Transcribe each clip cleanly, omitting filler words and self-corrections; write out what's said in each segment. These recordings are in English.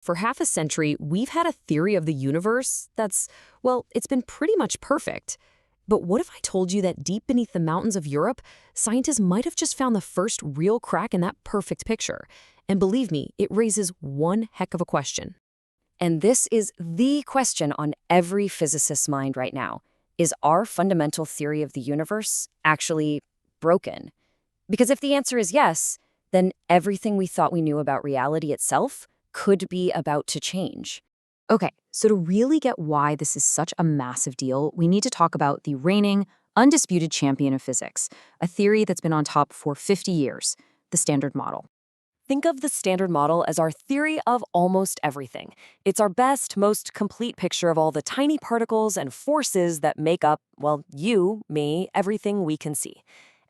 For half a century, we've had a theory of the universe that's, well, it's been pretty much perfect. But what if I told you that deep beneath the mountains of Europe, scientists might have just found the first real crack in that perfect picture? And believe me, it raises one heck of a question. And this is the question on every physicist's mind right now. Is our fundamental theory of the universe actually broken? Because if the answer is yes, then everything we thought we knew about reality itself could be about to change. Okay, so to really get why this is such a massive deal, we need to talk about the reigning, undisputed champion of physics, a theory that's been on top for 50 years, the Standard Model. Think of the Standard Model as our theory of almost everything. It's our best, most complete picture of all the tiny particles and forces that make up, well, you, me, everything we can see.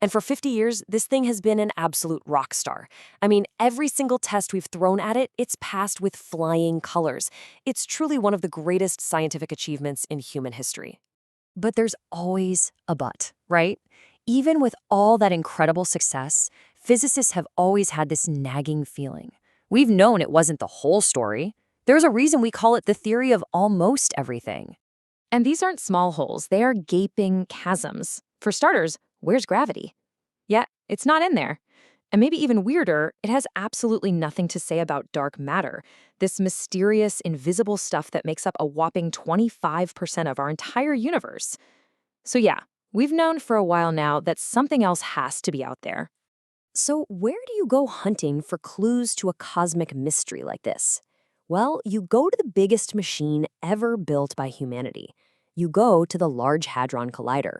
And for 50 years, this thing has been an absolute rock star. I mean, every single test we've thrown at it, it's passed with flying colors. It's truly one of the greatest scientific achievements in human history. But there's always a but, right? Even with all that incredible success, physicists have always had this nagging feeling. We've known it wasn't the whole story. There's a reason we call it the theory of almost everything. And these aren't small holes, they are gaping chasms. For starters, where's gravity? Yeah, it's not in there. And maybe even weirder, it has absolutely nothing to say about dark matter, this mysterious, invisible stuff that makes up a whopping 25% of our entire universe. So yeah, we've known for a while now that something else has to be out there. So where do you go hunting for clues to a cosmic mystery like this? Well, you go to the biggest machine ever built by humanity. You go to the Large Hadron Collider.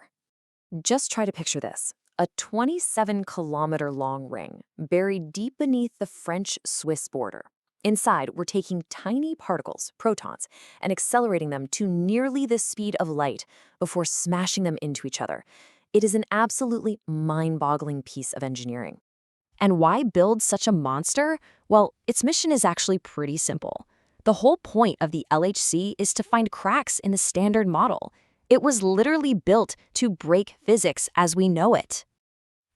Just try to picture this. A 27-kilometer-long ring buried deep beneath the French-Swiss border. Inside, we're taking tiny particles, protons, and accelerating them to nearly the speed of light before smashing them into each other. It is an absolutely mind-boggling piece of engineering. And why build such a monster? Well, its mission is actually pretty simple. The whole point of the LHC is to find cracks in the Standard Model. It was literally built to break physics as we know it.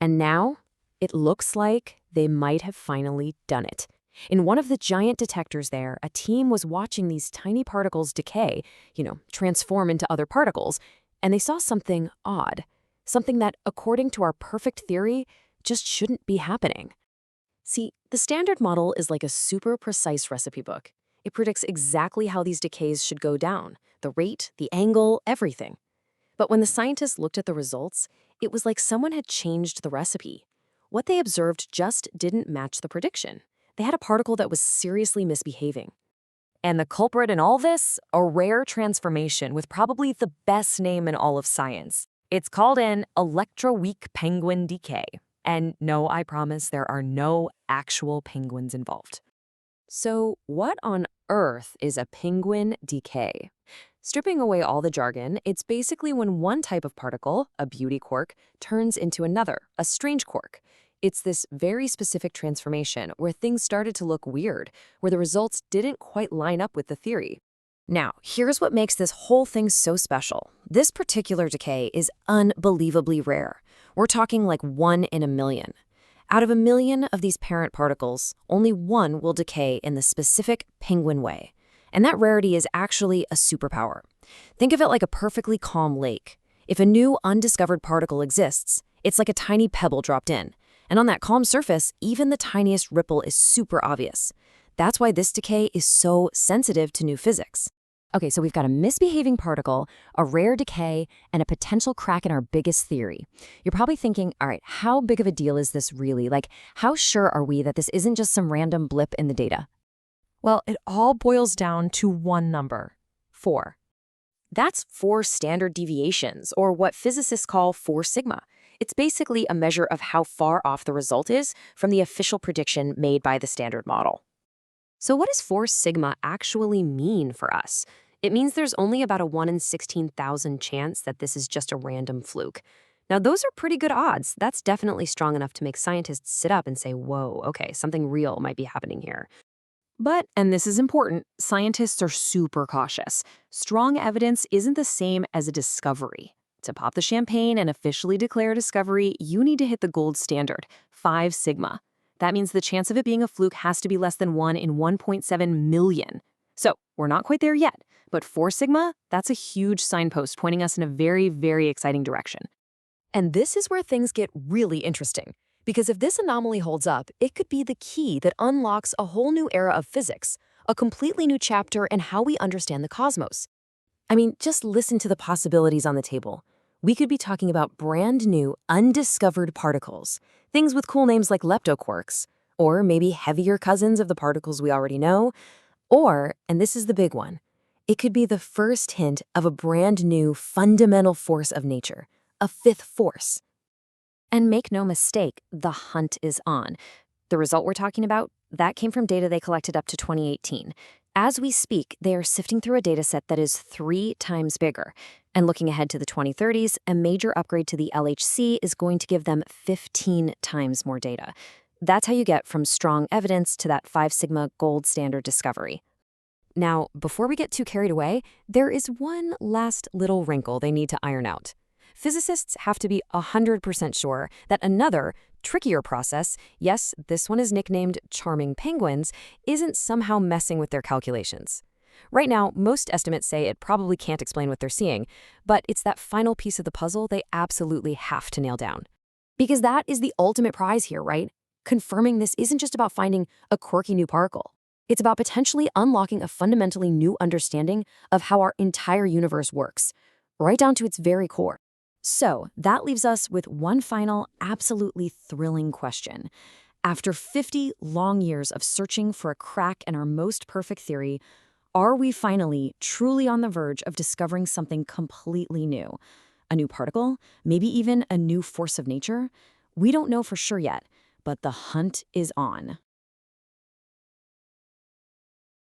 And now, it looks like they might have finally done it. In one of the giant detectors there, a team was watching these tiny particles decay, transform into other particles, and they saw something odd. Something that, according to our perfect theory, just shouldn't be happening. See, the Standard Model is like a super precise recipe book. It predicts exactly how these decays should go down, the rate, the angle, everything. But when the scientists looked at the results, it was like someone had changed the recipe. What they observed just didn't match the prediction. They had a particle that was seriously misbehaving. And the culprit in all this? A rare transformation with probably the best name in all of science. It's called an Electroweak penguin decay. And no, I promise there are no actual penguins involved. So what on earth is a penguin decay? Stripping away all the jargon, it's basically when one type of particle, a beauty quark, turns into another, a strange quark. It's this very specific transformation where things started to look weird, where the results didn't quite line up with the theory. Now, here's what makes this whole thing so special. This particular decay is unbelievably rare. We're talking like 1 in a million. Out of a million of these parent particles, only one will decay in the specific penguin way. And that rarity is actually a superpower. Think of it like a perfectly calm lake. If a new undiscovered particle exists, it's like a tiny pebble dropped in. And on that calm surface, even the tiniest ripple is super obvious. That's why this decay is so sensitive to new physics. Okay, so we've got a misbehaving particle, a rare decay, and a potential crack in our biggest theory. You're probably thinking, all right, how big of a deal is this really? Like, how sure are we that this isn't just some random blip in the data? Well, it all boils down to one number, 4. That's 4 standard deviations, or what physicists call 4 sigma. It's basically a measure of how far off the result is from the official prediction made by the Standard Model. So what does 4 sigma actually mean for us? It means there's only about a 1 in 16,000 chance that this is just a random fluke. Now, those are pretty good odds. That's definitely strong enough to make scientists sit up and say, whoa, okay, something real might be happening here. But, and this is important, scientists are super cautious. Strong evidence isn't the same as a discovery. To pop the champagne and officially declare a discovery, you need to hit the gold standard, 5 sigma. That means the chance of it being a fluke has to be less than 1 in 1.7 million. So we're not quite there yet, but 4 sigma, that's a huge signpost pointing us in a very, very exciting direction. And this is where things get really interesting. Because if this anomaly holds up, it could be the key that unlocks a whole new era of physics, a completely new chapter in how we understand the cosmos. I mean, just listen to the possibilities on the table. We could be talking about brand new, undiscovered particles, things with cool names like leptoquarks, or maybe heavier cousins of the particles we already know, or, and this is the big one, it could be the first hint of a brand new fundamental force of nature, a fifth force. And make no mistake, the hunt is on. The result we're talking about, that came from data they collected up to 2018. As we speak, they are sifting through a dataset that is 3 times bigger. And looking ahead to the 2030s, a major upgrade to the LHC is going to give them 15 times more data. That's how you get from strong evidence to that 5 sigma gold standard discovery. Now, before we get too carried away, there is one last little wrinkle they need to iron out. Physicists have to be 100% sure that another, trickier process, yes, this one is nicknamed charming penguins, isn't somehow messing with their calculations. Right now, most estimates say it probably can't explain what they're seeing, but it's that final piece of the puzzle they absolutely have to nail down. Because that is the ultimate prize here, right? Confirming this isn't just about finding a quirky new particle. It's about potentially unlocking a fundamentally new understanding of how our entire universe works, right down to its very core. So that leaves us with one final, absolutely thrilling question. After 50 long years of searching for a crack in our most perfect theory, are we finally truly on the verge of discovering something completely new? A new particle? Maybe even a new force of nature? We don't know for sure yet, but the hunt is on.